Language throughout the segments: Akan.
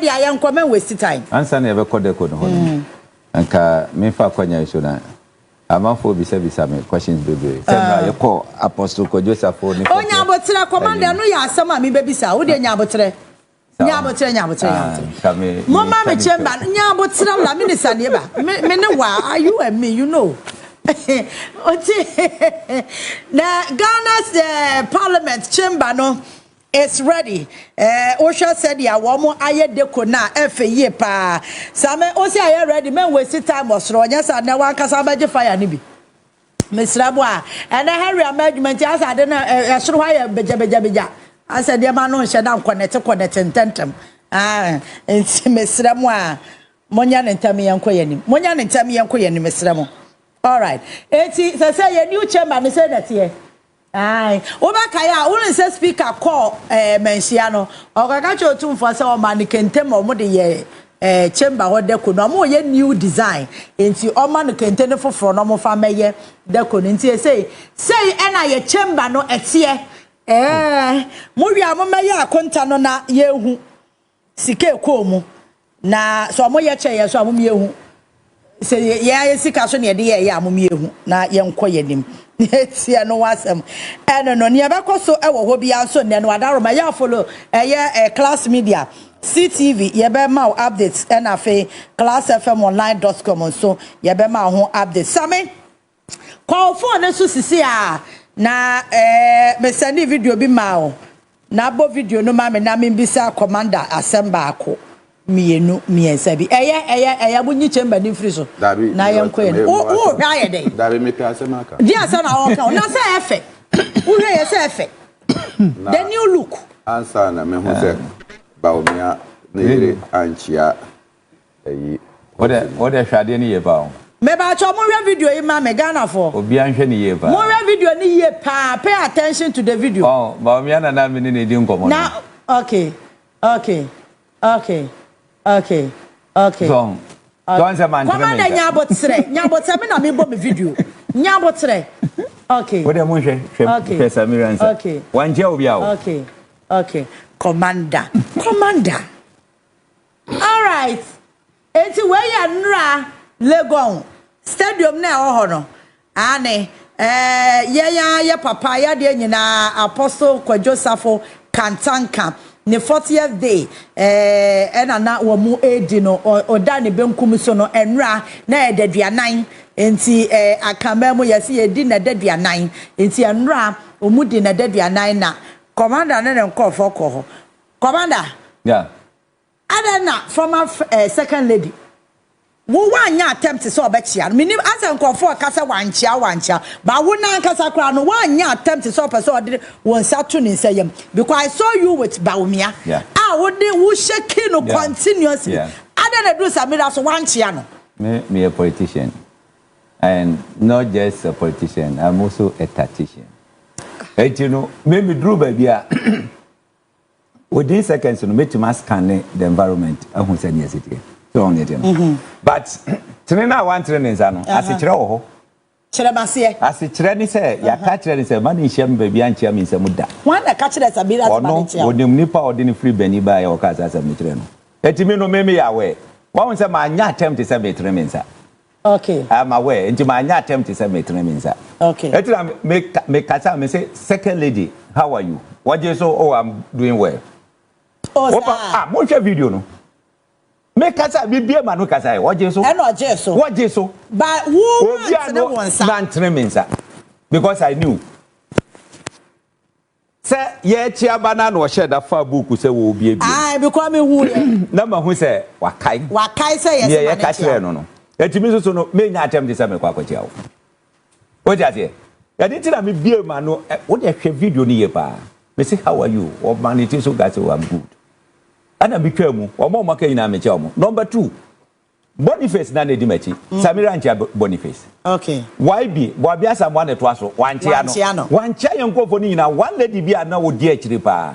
the I am coming waste time. Answer never called the code. Anka me fa kwanya so na amafo bi se me questions baby say na ye call apostle ko Joseph for ni onya abotre commander no ya asema me baby sa wo de nya abotre mama me chamber nya abotre la minister ne ba me ne wa are you and me you know na Ghana's parliament chamber no it's ready. Osha said ya womo aye deko na efe ye pa. Same osi aye ready men waste time osro nya sa na wan kasa baje fire ni bi. Mesrabo a and Harry management as ade na esro ha ya beja. Asa de ma no hye na connect tentem. Enti mesramo a monya nentam yenko yanim. Monya nentam yenko yanim mesramo. All right. Enti say ye new chamber me say that here. Aye, Obakaya, only say speaker call Mensiano, or Gagacho tune for some man kentem or modi chamber or deco, no more ye new design. Into all man kenten for normal family deco. Into say, and ye chamber no etie. Muria Mamaya contano na yehu Sike Komu. Na so moya chair, so I'm yehu. Say, yeah, Sikason ye dear Yamu na young koyedim. Tia no wasem eno no ne abekoso ewo ho bia so ne no adaro ma ya follow class media CTV ye be ma updates and afi classfmonline.com so ye be ma ho updates same call phone so sisi a na me send video bi ma o na bo video no ma me na me bisa commander assemble ako mienu miensa bi eye bunyi chamber ni free so na ye nkoye o hwa ye dey dabi me pe asemaka di asa na o kan na say efe wo hwe ye say efe the new look answer na me hu say Bawumia na yire anchia eyi what the hwade ni ye ba o me ba cho mo hwe video yi ma me Ghana for obi anhwe ni ye ba mo hwe video ni ye pa pay attention to the video oh Bawumia na me ni di nkomo na okay so don't say man come on nyabotre me na me bo me video nyabotre okay what am I share Samira answer okay wanje obi a okay commander all right enti we ya nra Legon stadium na ho no ane ye papa ya de nyina apostle Joseph Kantanka ne 40th day na wo mu edi no oda ne benkum so no enra na edaduanan enti akamba mu yesi edi na edaduanan enti enra omudi na edaduanan na commander ne nkofo ko commander yeah adana former second lady wo wanya attempt so obechia minim asa nkofo kasa wanchia ba wo na kasa kra no wanya attempt so person ode won satu ni nsayem because I saw you with Bawumia wo shaking no continuously adana do Samira so wanchia no me a politician and not just a politician I'm also a tactician you know maybe drew baby within seconds no make to scan the environment ahun say near city so on it but trena one training ano asechire wo ho kire base asechire ni say ya ka kire ni say man nhiem baby anchia mi nsem da one da ka kire Samira no onim nipa odini free bani ba ya o ka sa asem kire no etimi no meme ya we won say ma nya attempt say me training sa okay I'm aware enti ma nya attempt say me training sa okay etira me kasa me say second lady how are you what you so oh I'm doing well mo share video no make kasa bibie ma no kasa what you so e no je so what you so but who wants man training sa because I knew say ye chiaba na no share that fa book say wo obi ah because me hu na ma hu say wakai say yes ye ka kire no etimi so no me nya attempt say me kwa kwachi awo o ja say ya di tira me bie ma no wo de hwe video ni ye pa me say how are you or man it is so guys I'm good ana bi twa mu o mo maka ina me che o mo number 2 Boniface na di machi Samira ntia Boniface okay YB bo bia samwa ne to aso wantia no wantia yenkofo ni na one lady bia na wo di akiri pa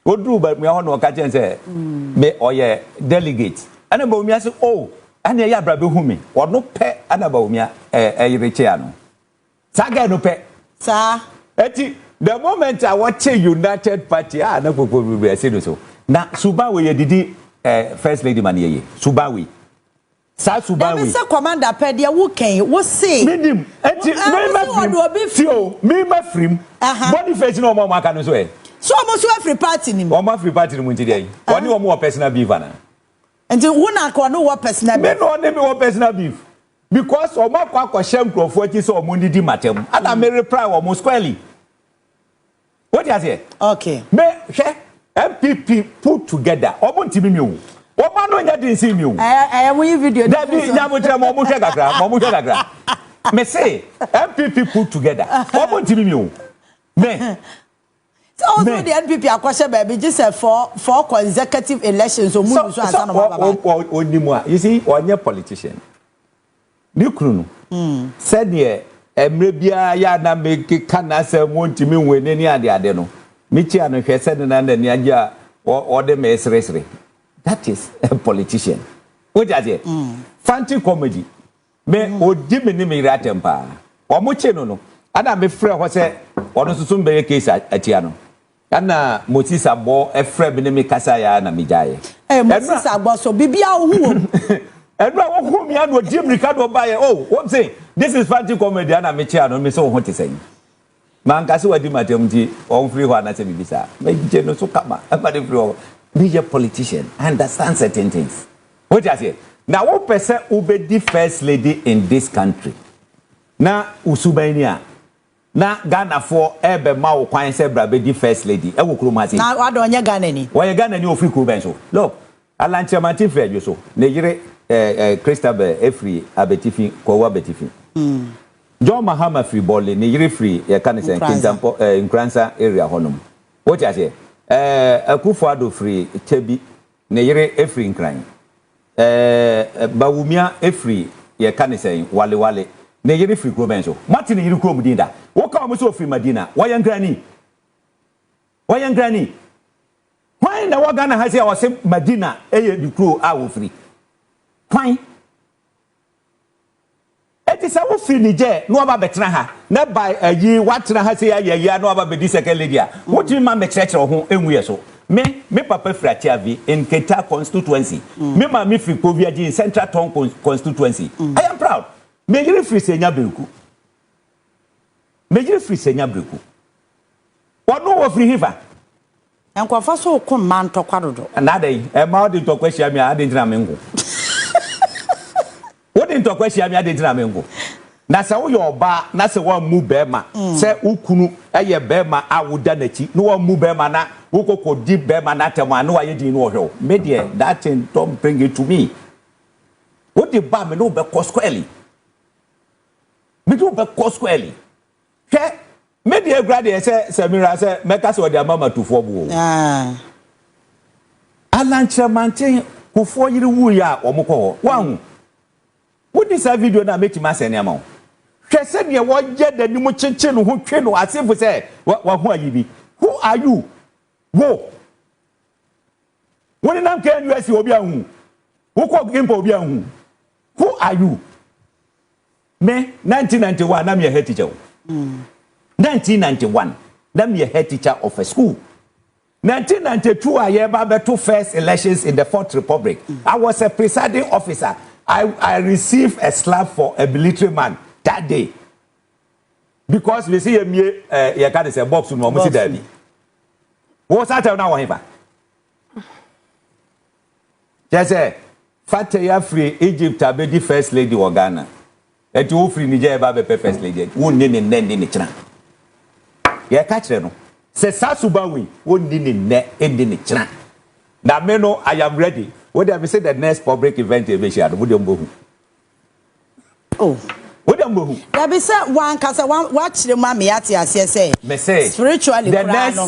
oduru ba me ho no ka chen say me oye delegate ana Bawumia say oh ana ya bra be hu me wono pe ana Bawumia yireche ano saga no pe sa eti the moment I watch United Party na popo bi say so na suba we didi first lady maniye Subawi sa Subawi me say commander pedia wo kan wo say medim enti me ma frim body face no mo aka no so so almost every party ni o ma free party mu nti dey oni wo mo personal beef ana enti wo na ko no wo personal beef me no ne me wo personal beef because o ma kwa shem crofo aki so o mo ndidi matem ana me reply o mo squarely what you say okay me hwe MPP put together o mo ntimi mi o ma no nya din si mi o we video David nya mo tira mo hwe kakra me say MPP put together o mo ntimi mi o me so also the NPP akwashe baby just for consecutive elections so move so answer no baba onimu you see onye politician ni kunu said ye emre bia ya na make kana say montimi nwene ni ade no michi anu hwe said na na ni aja o de me sresre that is a politician what you say fancy comedy me odi me ni me ratempa o mo che no ana me frɛ ho sɛ ɔno soso mbɛyɛ case atia no ana Moses abo efrɛ bi ne me kasa ya na me gyae Moses abo so bibia wo hu ɛno a wo hu me ado di America do ba ye oh what say this is fancy comedy ana me chia no me so ho te sɛn man kase wadi matem ti on free ho ana sɛ bibisa me gye no so kama abade free ho be a politician understand certain things what you say now what person who be the first lady in this country na usubania na Ghana for ebe ma wo kwan se bra be di first lady e wo kuro ma se na Adorye Ghana ni wo ye Ghana ni ofri kuro ben so look Kyeremanten fredjo so ne yire Christabel efri abetifi ko wa betifi John Mahama free ball ne yire free ye kan se example Nkransa area honum what you say Akufo-Addo free Chebi ne yire efri Nkran Bawumia efri ye kan se wale ne yiri free kuro ben so Martin yiri kuro mu dinda wo ka mo so free Madina wayan grani why na wa Ghana ha say o se Madina eye di kuro a wo free why eti sa wo free ni je no aba betena ha na by ayi watena ha say ayi no aba be di second lady a wo ti ma me kire ho enwu ye so me papa free Achiavi in Keta constituency me ma me free Koviaji in Central Town constituency I am proud Mejiri free senya breku. Wano wo free hiva. Enkwafa so ko man tokwa dodo. Na dey e ma odi tokwa hia me ade ntina mengo. Wodi tokwa hia me ade ntina mengo. Na se wo yo ba na se wo mu be ma se ukunu eye be ma awuda nachi no wo mu be ma na wo kokodi be ma na temo na wa ye din no wo hwe. Me dey that thing don't bring it to me. Wodi ba me no be squarely. Me do be squarely. Ke me dey grade say Samira say meka say odi amama tufo bo. Kyeremanten kufo yiri wu ya omukọ wan. Wodi sa video na metima se ne ama. Hwe se ne wo je dani mu chenche no ho twe no asefo say wa ho ayibi. Who are you? Wo. Woni nam kan US obi ahu. Wo ko gimpa obi ahu. Who are you? Me 1991 na me head teacher. 1991 na me head teacher of a school. 1992 I ever to first elections in the Fourth Republic. I was a presiding officer. I received a slap for a military man that day. Because we see me you can say box no mo see derby. What's that now here? Just say Fatia free Egypt abedi first lady of Ghana. Eti wo free Nigeria ba be first lady. Wo ne ne chira. Ye ka kire no. Se Sasubawi wo ne chira. Na me no I am ready. What do I say the next public event e be share? Wo dem bohu. Oh. Wo dem bohu. There be say one kasa one watch the mama ati ase say. Me say spiritually the next no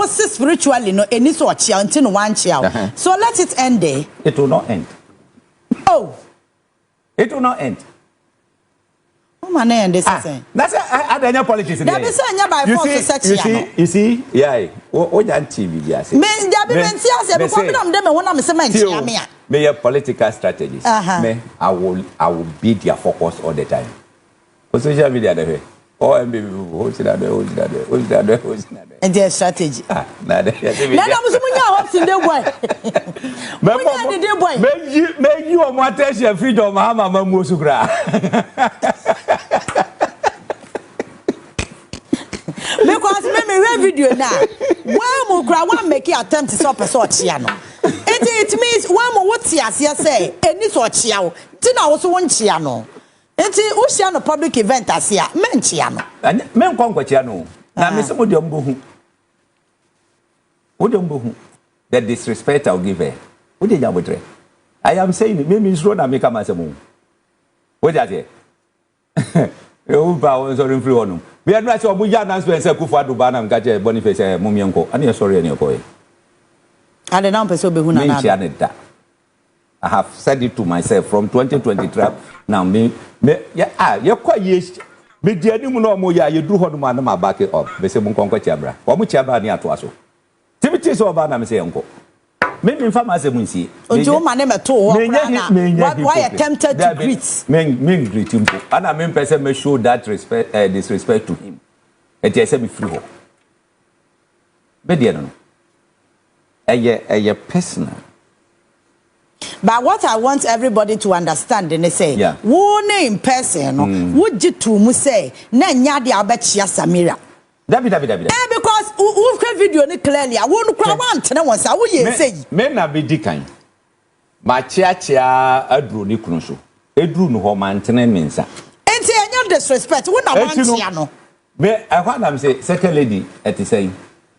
spiritually no eni so chia until no one chia. So let it end there. It will not end. Oh. It will not end. Man end this thing. That's Adorye politics in there. There be say nya by force such ya. You see, yeah. O jan TV ya say. Me there be menti ase because me dem dem wona me say man chia me a. Me a political strategist. Me I will be their focus all the time. On social media there. Oh, MB who's that? And their strategy. Na na musumu nya pops in the boy. Make you a attention free to Mama Musukra. Because me video now. One more one make attempt to stop a sort chiano. It means one more what you say, and this what chiao. Tina also one chiano. Enti Oceano public event as here, men chiano. Men conquer chiano. Now, Mr. Mudiumbu. The disrespect I'll give her. What did you I am saying, maybe it's road and make a massimo. What is it? You powers are in Fluonum. We are not so we are not Spencer Kufa to Banam Gaja Boniface Mumianko, and you're sorry in your boy. And the number so be I have said it to myself from 2023. Now, you're quite yes. Me dear, you know more. You do hold man my back up. They say Munkonko Chabra. Or Muchaba near to us. Timothy so bad, I'm saying, uncle. Maybe in farmers, Munsi. Ojo, my name at all. Why attempted to greet? Men greet him. And I mean, person may show that respect, disrespect to him. And yes, me free. But dear, no. A personal. But what I want everybody to understand, and they say, yeah. Who name person, would you to say, Nanya the Abachia Samira? Because who can video clearly, I won't cry one, and I want to say, men are be decaying. My chia Adru Nikunso, Edru no Homan Tenensa. And say, I disrespect, when I want to know. I want them say, second lady at the same.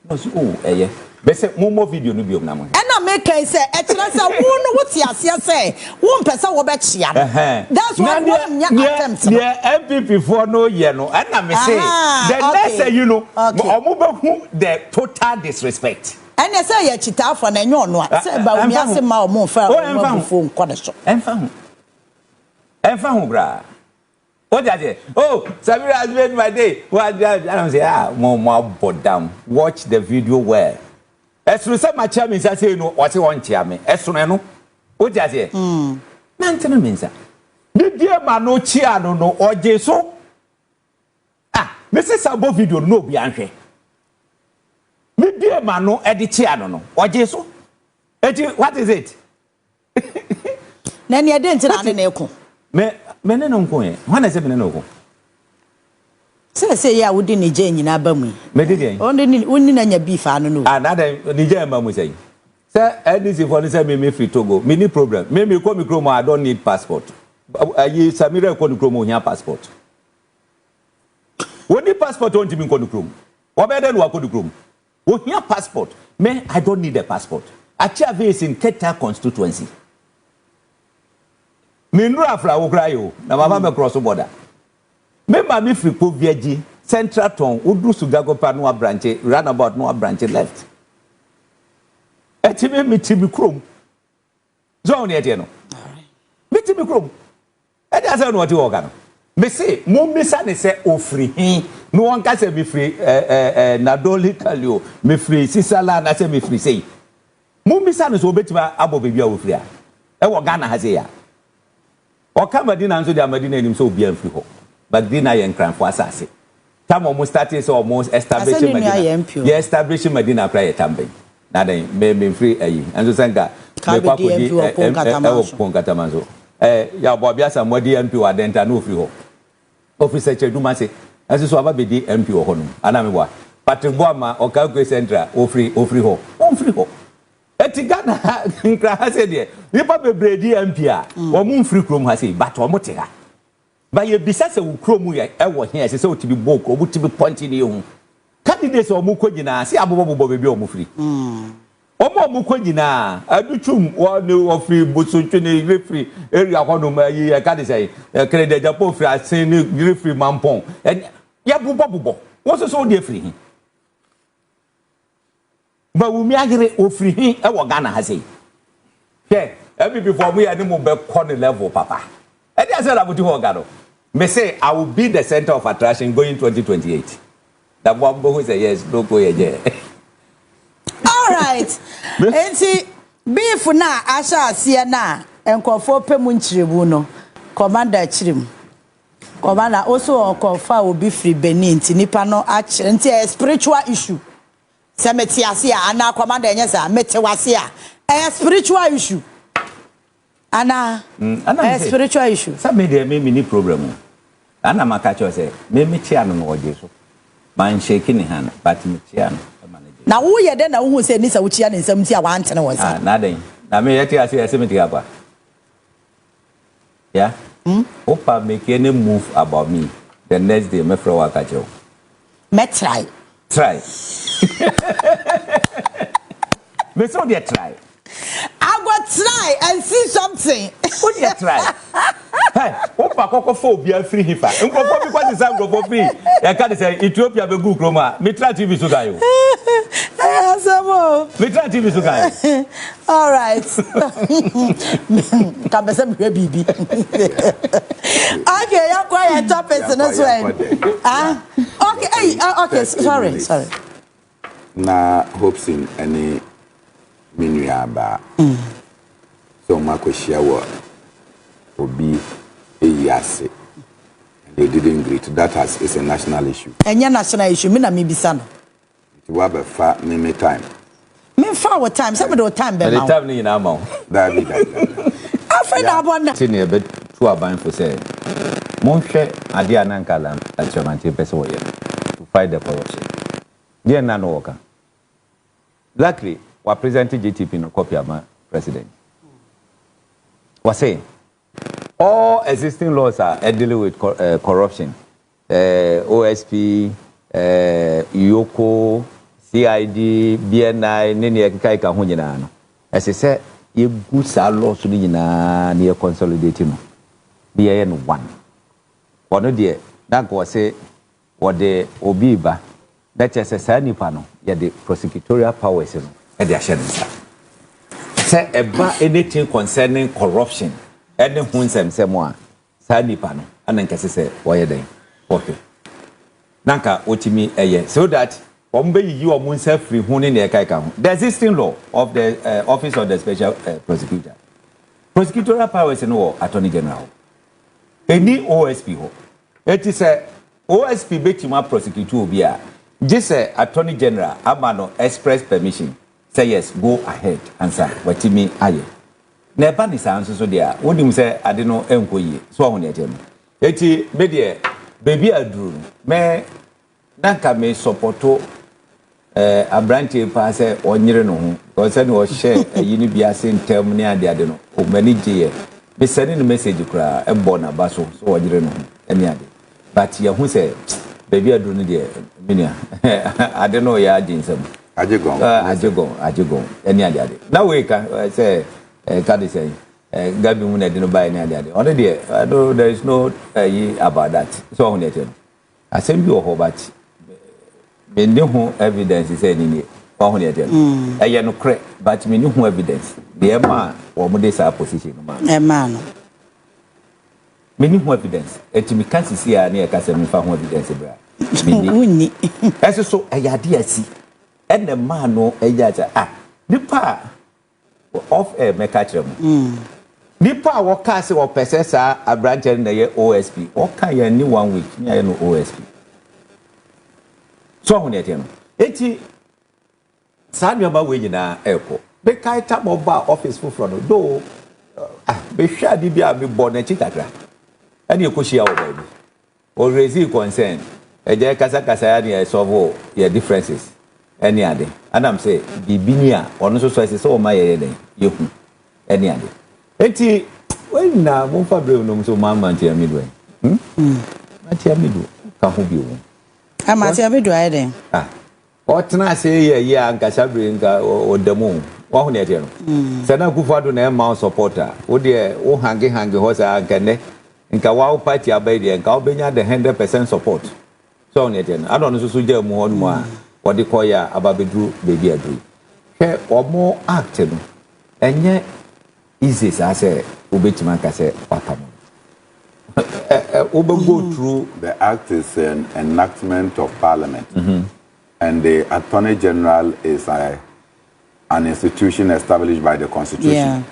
Oh, eh, Bese more video no bi omnam. And I make say etna say won what you say won person wo be chia. That's why one attempt. The MPP for no year no and I me say the next say you know omo be hu the total disrespect. And they say ya chita for na nyo no say Bawumia say ma omo fa omo phone kwada so. Enfa hu bra. What did oh, Samira has made my day. What did I say? More down. Watch the video well. As soon as my chairman says, no, what you want, chairman. As soon as no, what did I say? Maintenance means that. The dear man, no chiano, no, or jeso. Ah, Mrs. Sabo video, no, Bianche. The dear man, no, Eddie Chiano, no, or jeso. What is it? Then you didn't Mene no nko ye wana se mene no ko say ya wudi ni je nyina ba mu me de den onni na nya beef anu no na ni je ma mu say NDC for say me free Togo me ni problem me ko mi kromo I don't need passport ayi Samira ko ni kromo nya passport woni passport on ti mi ko ni kromo wo be den wa ko ni kromo wo nya passport me I don't need a passport achieve is in Keta constituency. Minura fra wo kra yo na mama me cross border me ma me free po viaji central town udu sugago pa no branch roundabout no branch left eti me tibi krom zone ete no me tibi krom e dey say no what work no me say mo misa ne say ofri hin no one ka say me free na doli kalio me free sisala na say me free say mo misa ne so obetima abo bebi a ofri a e wo Ghana ha say ya Oka Madina nso dia Madina enim so obi amfiri ho but Dina ye nkranfo asase time almost started so almost establishing Madina yeah establishing Madina prayer tambe na den me free ayi enso senga me kwa kodi Ponkatamanzo ya bo bia samodi MP wa denta no ofiri ho officer Cheduma se enso so aba bedi MP ho no ana me boa Patrick Boama Oka Gwe Central ofiri ho ofiri ho Etigana nkra ha se de nipa bebredi MP a wo mu mfiri krom ha se but wo mote ha ba ye bisa se wo krom ye ewo he se wo tibi bok wo tibi ponti ne hu candidates wo mu kogina se abobobo bebi wo mu firi omo kogina aduchum wo ne wo firi bosotwe ne refri area hono ma yi e ka de say krede japo firi asen ne refri mampon ya bubo wo so de firi Bawumia gere ofiri hin e wo Ghana ha sei every before we are mo be corner level papa e dey say about ho Ghana me say I will be the center of attraction going 2028 that one who say yes no go here all right enti beef na asha asie na enkofo pemu nchirebu no commander chirim commander also okofa obi free Benin ti nipa no a spiritual issue Semetiasia, and now commander Yesa, Metewasia, a spiritual issue. Anna, a spiritual issue. Some media may be problem. Anna Makacho say, maybe Chiano or Jesus. Man shaking hand, but Chiano. Now, who are then who said this? Uchian in some tia one and was nothing. Now, may I tell you a cemetery upper? Yeah? Opa make any move about me. The next day, me throw a catcho. Me try. Try. Me so they try. I go try and see something. What you try? Hey, Opa cocophobia free hifa. Uncle because it's out for free. I can't say Ethiopia be good Roma. Me try TV so guy. Me try TV so guy. All right. Come some baby. Okay, you're quiet topics in this way. Okay, okay, sorry. Na Hopeson any minuaba. So Makoshia Obi Eyase. They didn't agree to that as it's a national issue. And your national issue, me na me bisano. To have a far me time. Me forward time, some of the time be now. Time ni na ma. That. Afraid I want. Sini a bit too aban for say. Monhwe ade anankala at Kyeremanten person we to fight the corruption. Dear Nano Walker. Luckily, we presented GTP no copy of my president. Was saying all existing laws are dealing with corruption. OSP, Yoko, CID, BNI, Nini Kaika Hunyanano. As I said, you good laws to near consolidating. BN one. One dear, that was say what the Obiba, that is a sanipano, yet the prosecutorial powers and the assurance. Say about anything concerning corruption. Any hunsem semwa sani pano anankase se woyeden okay nanka otimi eye so that ombe yi omunsa free huni ne kaika ho the existing law of the office of the special prosecutor prosecutorial powers no attorney general any OSP ho it is a OSP betima prosecute obi a just attorney general amano express permission say yes go ahead answer watimi aye na eba ni sanso so dia wonim se ade no enkoyi so ho ne etem eti me de baby aduru me nanka me supporto abranti pa se onyere no ho ko se no hye ayi ni bia se ntem ne ade no o mani je be send no message kura ebo na ba so onyere no ho eni ade but ye hu se baby aduru ne de minia ade no ya ajinsam ajegon eni ade na we ka say Kadi say, Gabi Muna didn't buy any idea. Already, there is no about that. So on it. I send you a whole batch. Me no evidence is any on it. I no crack, but me no evidence. The man or Modesa position. A man. Me no evidence. Et me can't see a near Cassam for evidence. As so a yadiasi. And the man no a yaja. The pa. Of a mechatrum. Nipa waka se wo pese sa abranche na ye OSP. Waka ye ni 1 week, ni no OSP. So ho ne tie no. Eti sa nwa we nyina eko. Be kai ta mobile office for no do be hwa di bia be bo na chi kakra. Ani ekohia wo ba bi. O raise concern. Eje kasa ya ni solve your differences. Any ade anam say bibinia ono so say o ma ye den yehu any ade enti when na mo fa brave no so ma mantia midwe mantia midu ka ho bi wo mantia midu aye den o tena say ye anka sabre nka odamu wo ho ne ete no se na kufado na ma supporter wo de wo hange ho sa anka ne nka wa party abede nka obenya the 100% support so ne ete no adon so je mu ho no a what they call ya ababedru baby adru ke omo act no enye easy say obetima ka say patamo go through the act is an enactment of parliament and the attorney general is an institution established by the constitution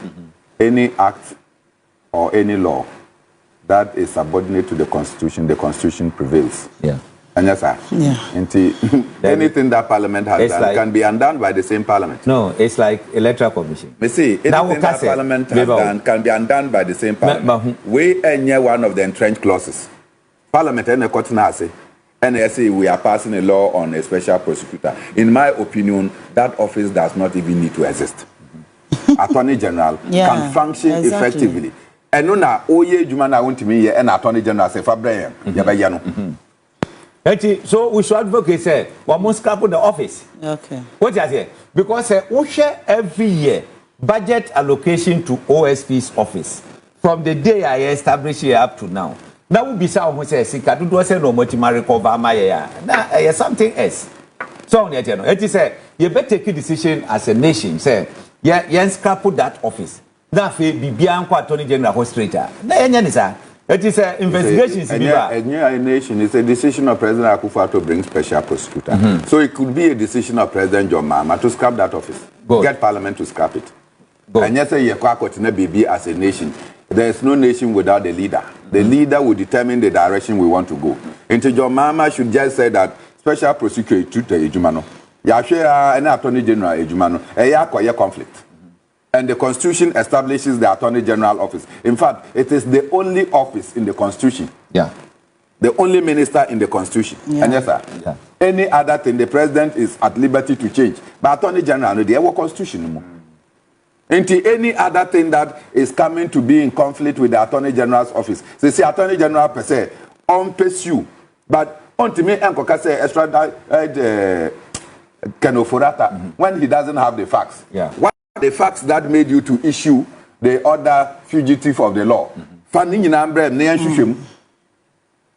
any act or any law that is subordinate to the constitution prevails And yes, sir. Yeah. Anything that Parliament has done can be undone by the same Parliament. No, it's like Electoral Commission. Me see, anything that Parliament has done can be undone by the same Parliament. We are one of the entrenched clauses. Parliament and the court say, and I say we are passing a law on a special prosecutor. In my opinion, that office does not even need to exist. Attorney General can function effectively. And no na oye juma na want me and Attorney General say Fabrian. So we should advocate say we must scrap the office. Okay. What you say? Because we share every year budget allocation to OSP's office from the day I established it up to now. Now we be say we say sika do say no more to recover my ya. Now something else. So on it say you better take a decision as a nation say yeah scrap that office. Now fe bibia nko Attorney General ho straight. Na enya ni sa. It is an investigation. A nation is a decision of President Akufo to bring special prosecutor. So it could be a decision of President John Mahama to scrap that office. Get Parliament to scrap it. And yes, you as a nation. There is no nation without a leader. The leader will determine the direction we want to go. And John Mahama should just say that special prosecutor to Ejumano. Yashia and Attorney General Ejumano. A conflict. And the Constitution establishes the Attorney General office. In fact, it is the only office in the Constitution. Yeah. The only minister in the Constitution. Yeah. And yes, sir. Yeah. Any other thing, the president is at liberty to change. But Attorney General, no, they have a Constitution. Into any other thing that is coming to be in conflict with the Attorney General's office. They say Attorney General per se, on pursue. But on to me, Uncle say extra Kenoforata when he doesn't have the facts. Yeah. What the facts that made you to issue the other fugitive of the law? Fanning in Ambre, Nean Shushim.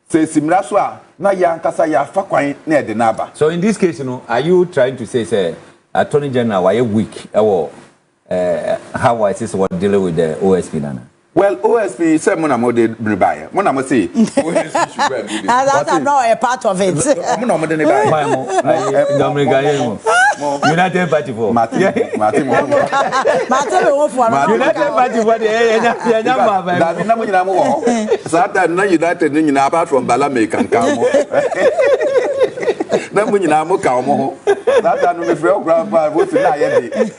Say Simraswa, na yankasa ya fakwain near the Naba. So in this case, are you trying to say Attorney General why weak or how is this what dealing with the OSP Nana? Well, OSP said Monamo de Bribaya. Monamo say that's not a part of it. United Party for Martin United Party for the United apart from Balame can come. Then when you now mock that time we feel grandpa what's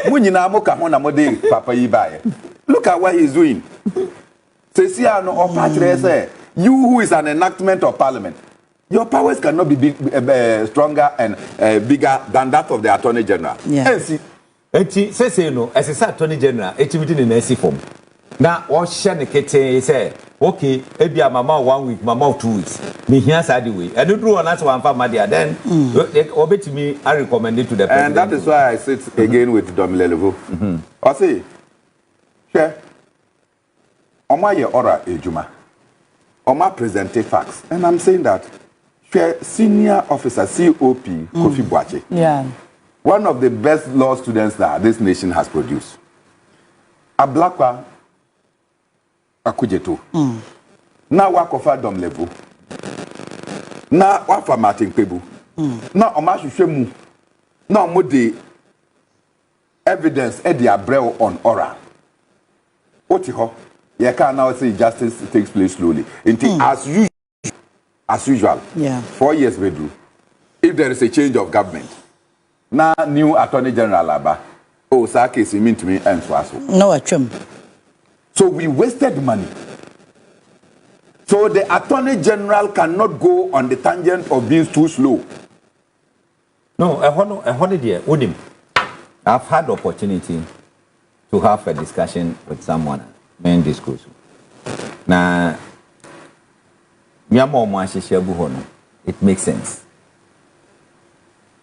when you now mock Monamode Papa Ibai. Look at what he's doing. You who is an enactment of Parliament, your powers cannot be stronger and bigger than that of the Attorney General. Yeah. Say no, as a Attorney General, it's within an NC form. Now, what Shannon say, okay, maybe a mama 1 week, mama 2 weeks. Me here side way. I don't do another one for my dear. Then, obey to me, I recommend it to the president. And that is why I sit again with Domile Levo. I say, share. Oma ye ora ejuma. Oma presented facts. And I'm saying that senior officer COP Kofi Boache. Yeah. One of the best law students that this nation has produced. Ablakwa Akujeto. Na wakofa dom level. Na wafa Martin Pebu. Na oma hwehwemu. Na omo de evidence e de abrel on oral. Oti ho. You can now say justice takes place slowly. As usual. Yeah. 4 years we do. If there is a change of government, now new Attorney General Aba, Sake is mean to me and Swaso. No, a trim. So we wasted money. So the Attorney General cannot go on the tangent of being too slow. No, Udim. I've had opportunity to have a discussion with someone. Main discourse. Now, it makes sense.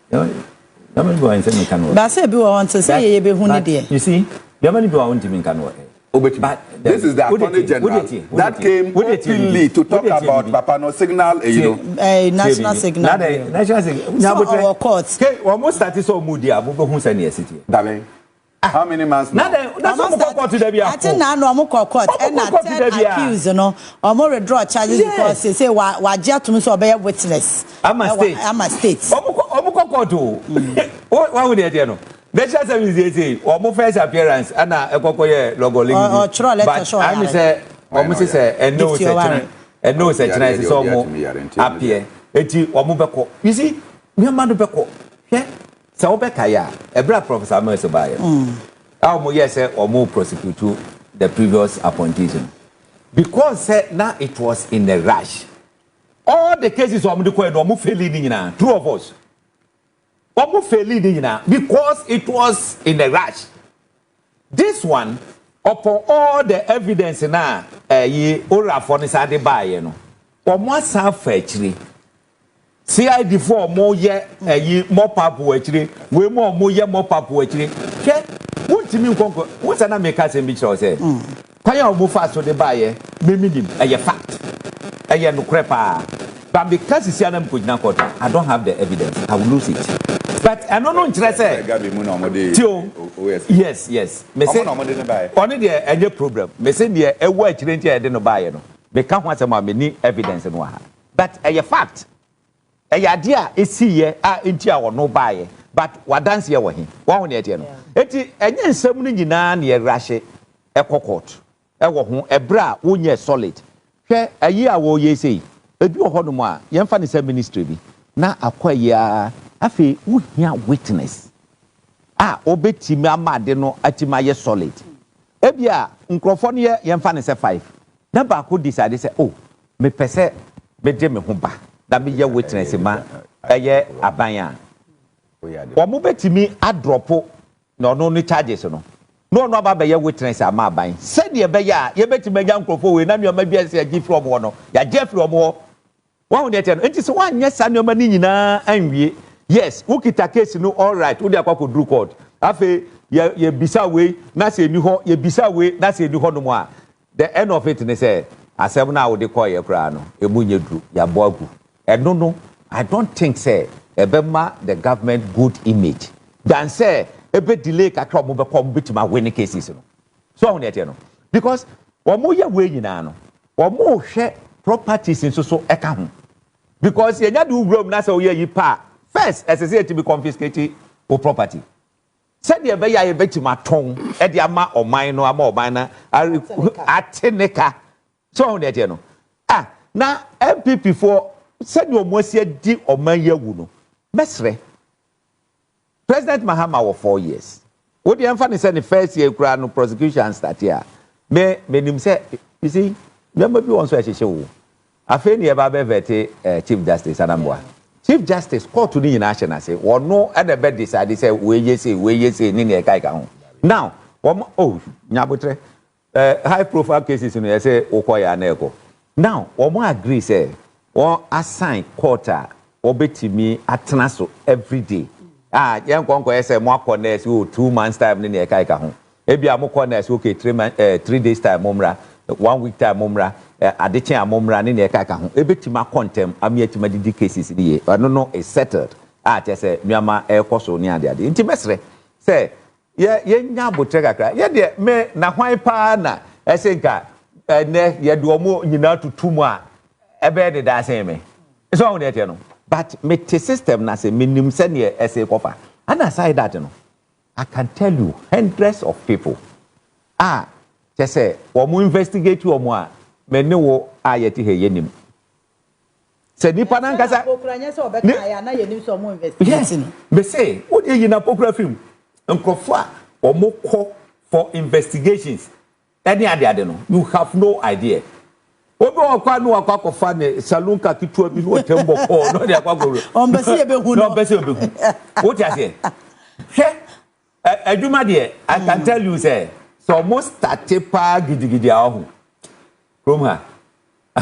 You see, but this is the Attorney General that came openly to talk about Papano signal, national signal. National signal. Our courts. Almost started so moody. How many months now? That's what court to the I think now no court and accused or more withdraw charges because they say wajia to me so be witness. I'm a state. What would they know? The chance is say or first appearance and a cocoye logo link. But I say almost say and no such and no such nice so more appear eti omo beko you see me man do beko hwe se obeka ya ebra professor Amos baye omo yes omo prosecute the previous appointees because now it was in a rush all the cases omo de ko do omo failing nyina two of us omo failing nyina because it was in a rush this one upon all the evidence na ye ora for ni sade baye no omo asa fa akire CID for mo ye yi mo papo akire we mo ye mo papo akire hwe wontimi nkonko wonsa na make us be sure say kwaya omo fa so de baye meminim eye fact eye no krepa but because isi anam kojina court I don't have the evidence I will lose it but I don't know say yes me say only the any problem me say the ewo akire ntia de no baye no me ka ho asem me ni evidence no ha but eye fact eye esi ye a ntia wo no baye but wadanse ye wo he wo ho ne etie no eti enye nsem no nyina na ye rahye ekokot ewo ho ebra wo nye solid hwe ayi a wo ye sei ebi wo hono mu a ye mfa ne ministry bi na akwaya afi wo hia witness obetimi amade no atima ye solid ebi a nkrofo ne ye mfa ne 5 na ba ko decide say oh me pese me de me ho ba da me ye witness ma eye abanya omo betimi adropo no no charges no no aba be ye witness ama aban said ye be ya ye betimi anya nkrofo we na nyoma bia se agi from ho no ya je from ho wa hu ne te no enti so wa anya sa nyoma ni nyina anwie yes ukita case no all right wo de akwa dru court afi ye bisa we na se ni ho ye bisa we na se ni ho no mo a the end of it ne say asem na wo de call ye kra no emunye dru ya bo agu no I don't think say ebema the government good image than say ebe delay kakra mo be come bitima win cases no so on yet no because omo ye we nyina no omo hwe properties so eka ho because ye nya do room na say oye yi pa first as say to be confiscated or property said ye be ya ye bitima ton e de ama oman no ama oman na ateneka so on yet no na MPP for said you must di oman yawu no mesre President Mahama for 4 years what the emphasis say the first year kra no prosecution start here me nim say you see remember be one so ehye wo afa ni e ba be vete Chief Justice Anambwa Chief Justice court ni nyina ahye na say wono e de be decide say we ye ni na e kai ka ho now nyabotre high profile cases no say ukoya na eko now agree say or assign quarter obetimi atena so every day yen konko say mo akone say 2 months time ni e kai ka ho ebi amokone say okay 3 days time momra 1 week time momra adechen amomra ni e kai ka ho ebetima contem amiatima didi cases ni no is settled say miama ekoso ni ade nti mesre say ye nya botre kakra ye de me na hwan pa na esenka ne ye do mo nyina tutumu a ebe de da say me so on there no but me the system na say minim se ne ese kofa and aside that no I can tell you hundreds of people just say omo investigate omo a me ne wo ayeti he yenim se nipa na nkasa okuranya se obeka ya na yenim so omo investigate no me say wo de yina pokura film nkrofo a omo call for investigations any ade no you have no idea obi okwa no akwa fa ne saloon ka kitu abi no tembo ko no de akwa go ombesi ebehu no ombesi ebehu what you say he aduma de I can tell you say so most tatepa gidigidi ahu from ha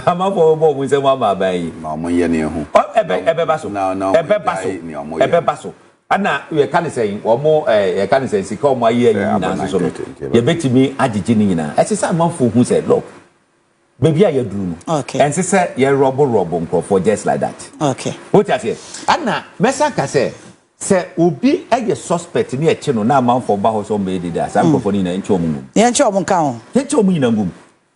ama for bo mu se mama ban na omo ye ne hu ebe baso ana we kan say omo e kan say sika omo aye nyina so no ye betimi agigi ni nyina e se amanfo hu say look baby aye duru no okay and say ye robo for just like that okay what you say ana mesa ka say obi aye suspect ni e che no na amanfo ba ho so me dey that some for ni na nche omungum ye nche omunka ho ye nche omun nyina ngum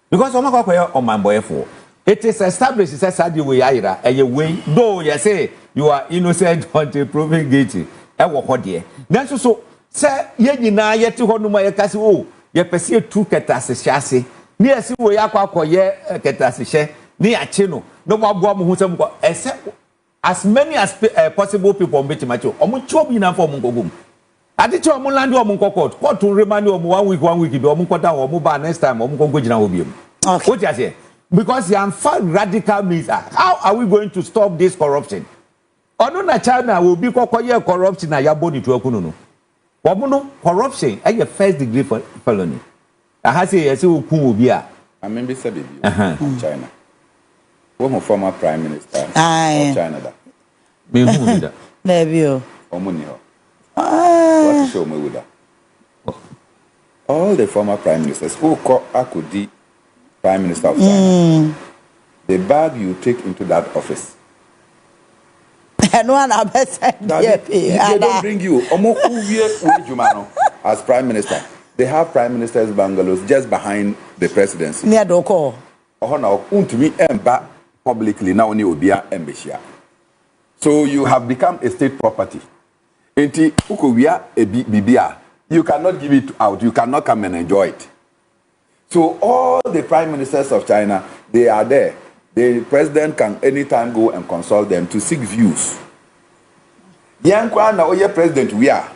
because omo kwakoye oman boyfo it is established say sadi we ayira eye we though you say you are innocent until proven guilty e wo ho de nanso so say ye nyina ye te ho no ma ye ka se ye pese tu ketase hyase ni esi we yakwakoye ketase hye ni ache no no mo aboa mo hu sem ko ese as many as possible people on Betimacho. Omu chobi na for Mungogum. Adicho Omulandi or Munkokot. Court to remind you of 1 week, 1 week, or Munkota or Muba next time or Munkogina will be. Okay. What you say? Because the unfound radical means how are we going to stop this corruption? Onuna China will be corruption na yaboni to okununo. Wabuno corruption is a first degree felony. I have say yes will be a. I mean, Mr. Baby, China. One former prime minister of China. That. Me who that? Nebio. Omunio. What show me with that? All the former prime ministers who call Akudi prime minister of China, the bag you take into that office. And one they don't bring you as prime minister. They have prime minister's bungalows just behind the presidency. Near Doko. Oh no, untumi emba publicly now ni obia embeshia. So you have become a state property. Enti ukowia bibia. You cannot give it out. You cannot come and enjoy it. So all the prime ministers of China, they are there. The president can anytime go and consult them to seek views. Yankwa na oye president we are.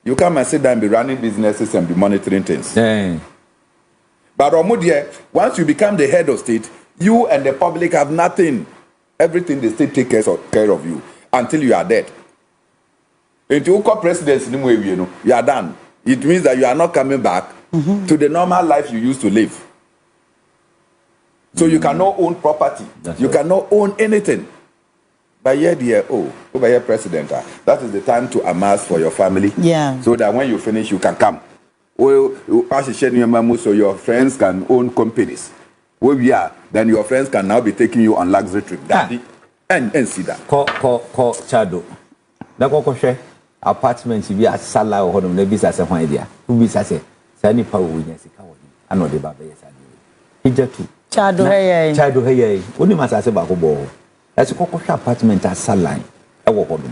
You come and sit down and be running businesses and be monitoring things. But Omudie, once you become the head of state, you and the public have nothing. Everything the state takes care of you until you are dead. Until you call presidency, you are done. It means that you are not coming back to the normal life you used to live. So you cannot own property. You cannot own anything. But yet, over here, president, that is the time to amass for your family. Yeah. So that when you finish, you can come. So your friends can own companies. Where we are, then your friends can now be taking you on luxury trip. Daddy, and see that. Call Chado. Na koko share apartments bi asala ho no na bisa se hwan idea. Who bisa se sani pa wo nya sika wo ni. Ano de ba be yesa ni. Hijatu. Chado heye. Oni masase ba ko bo. Ese koko share apartment asala e wo ho no.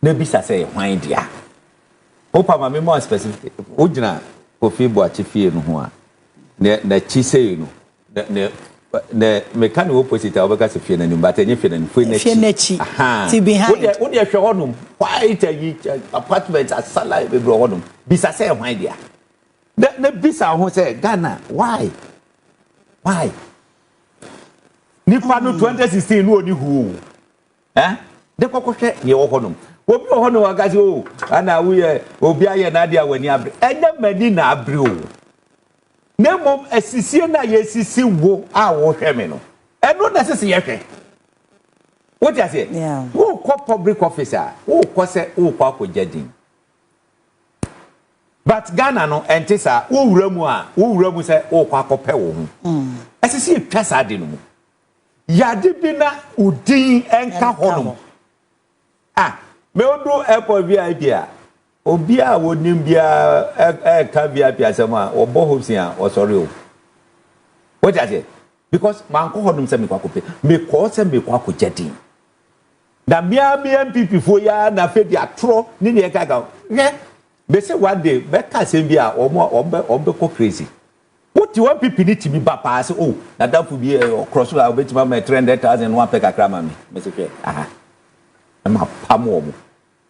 Na bisa se hwan idea. Opa ma me more specific. O gina Kofi Boachifie no ho a. Na chi sei no. Ne mechanic opposite obeka se fie nanim but enye fie nanim fie nachi ti behind wo de hwe honum quite a apartment asala be bro honum bisa say hwan dia ne bisa ho say Ghana why nipa no 2016 no oni hu de kokoshe ye wo honum obi honum agazi o ana wo ye obi aye na dia wani abre enye mani na abre o Nemo esisie na yesisi wo a wo hwe me no. Eno na sese ye hwe. What you say? Yeah. Wo ko public officer, wo ko se wo ko akojadin. But Ghana no entisa wo wura mu se wo ko akope wo hu. Esisi twasa ade no mu. Yade bi na udin enka hono. Me odo airport VIP a obi a wonim bia ka bia asema obo Hopeson a osori o. What you say? Because man ko honum se me kwakope me ko se me kwakojadin. Na bia MPP fo ya na fe dia tro ni ne gaga. Be say one day be ka se bia obo ko crazy. What you want people need to be pass oh na that fu bi cross la obetima me 300,000 one pe kakra ma me. Me say ma pamo mo.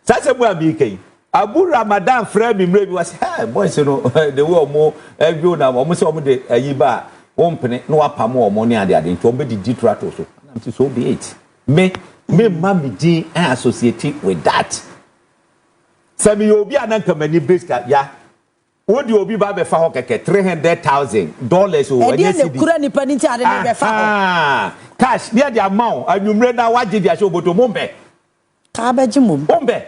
Sa se bu abi kai. Abu Ramadan friend me mre bi was hey boys no the way omo every na omo say omo de ayi ba wompene no apamo omo ni ade ade nto omo di trato so am say so be it me mami din associated with that sami obi ananka mani briska ya wodi obi ba be fa ho keke $300,000 o anya cedi e kura nipa ni ti ade be fa ho cash near the amount anwumre na waje dia so boto mombe ka ba ji mom mombe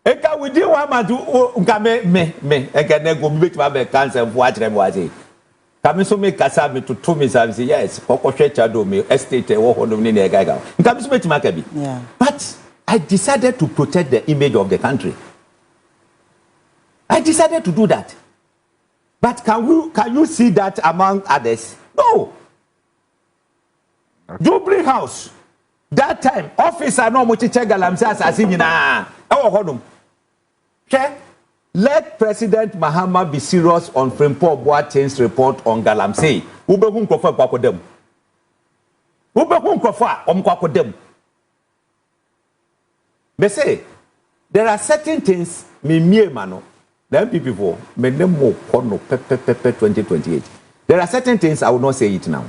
eka widi wa ma du nka me eka na go mi betima be cancer fu akire me waje kami so me kasa me to me service yes kokoshe chado me estate wo ho no ni na ega nka mi so betima ka bi but I decided to protect the image of the country. I decided to do that. But can you see that among others? No. Jubilee House that time officer no mo cheche galamse asasi nyina e wo hodum. Let President Mahama be serious on Frimpong Boateng's report on Galamsey. Ubehu nkofo kwakodem. Ubehu nkofo a omkwakodem. They say there are certain things me mano. The MPP for me more kono pepe 2028. There are certain things I will not say it now.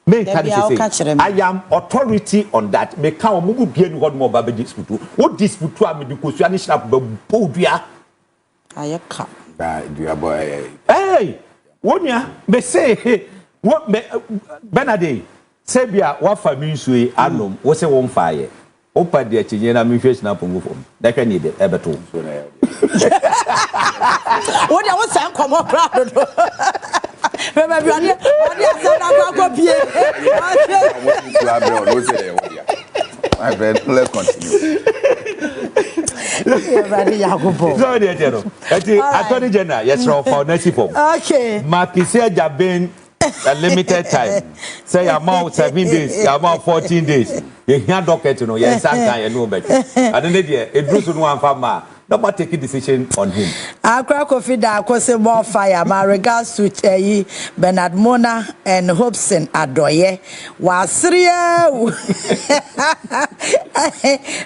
Me can say I am authority on that. Me can mugu bien what more baby dispute. What dispute to me because you are not bodia. Ayeka. Boy. Hey, wonya me say what me Benade Sebia what family sui anom wo say won fire. Opa de chinye na me face na pongo fom. That can need ebeto. What you want to come up proud? Remember, you are my friend, let's continue. So, dear General, Attorney General, yes, for next form. Okay. Marquise Jabin, a limited time. Say amount 7 days, amount 14 days. You can't docket, you know, yes, I know better. I don't need it. It goes to one farmer. Nobody take a decision on him. I crack coffee that cause more fire. My regards to Bernard Mona and Hopeson Adorye was real.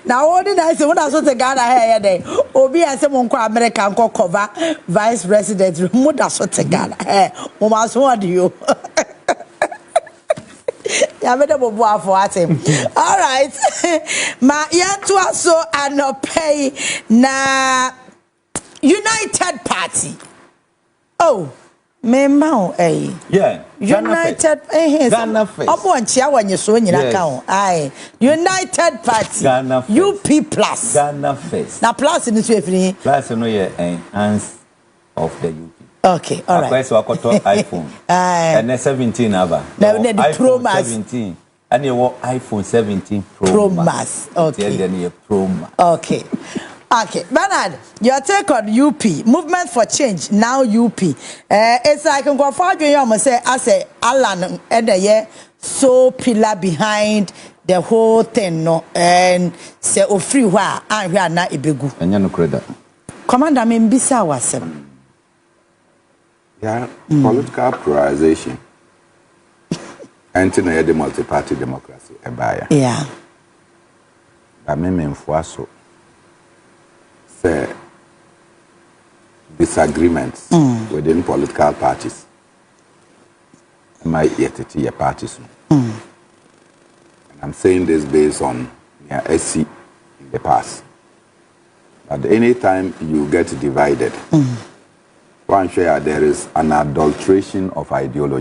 Now, all the nice when I saw the guy I had there. Obi and someone called American cover vice president. Muda so the guy. Almost what do you? All right. Ma yantu aso anopay na United Party. Oh, me mau eh. Yeah. United Ghana face. Opo nchia wanye so nyina ka ho. Ai. United Party. Ghana face. UP plus. Ghana face. Na plus ni so efini. Plus no ye enhance of the UP. Okay, all right. So I got iPhone. And 17 ava. Now the Pro Max 17. And you want iPhone 17 Pro Max. Okay. Then you Pro Max. Okay. Okay, Bernard, your take on UP movement for change now UP. It's like I'm going to you say I say Alan and the year so pillar behind the whole thing no and say o free wa and we are na ibegu. Anya no credit. Commander me mbisa wasem. Yeah, political polarization. Anti the multi-party democracy Yeah. But me mfuaso say disagreements within political parties. My yet parties. And I'm saying this based on SC in the past. But anytime you get divided, one share there is an adulteration of ideology.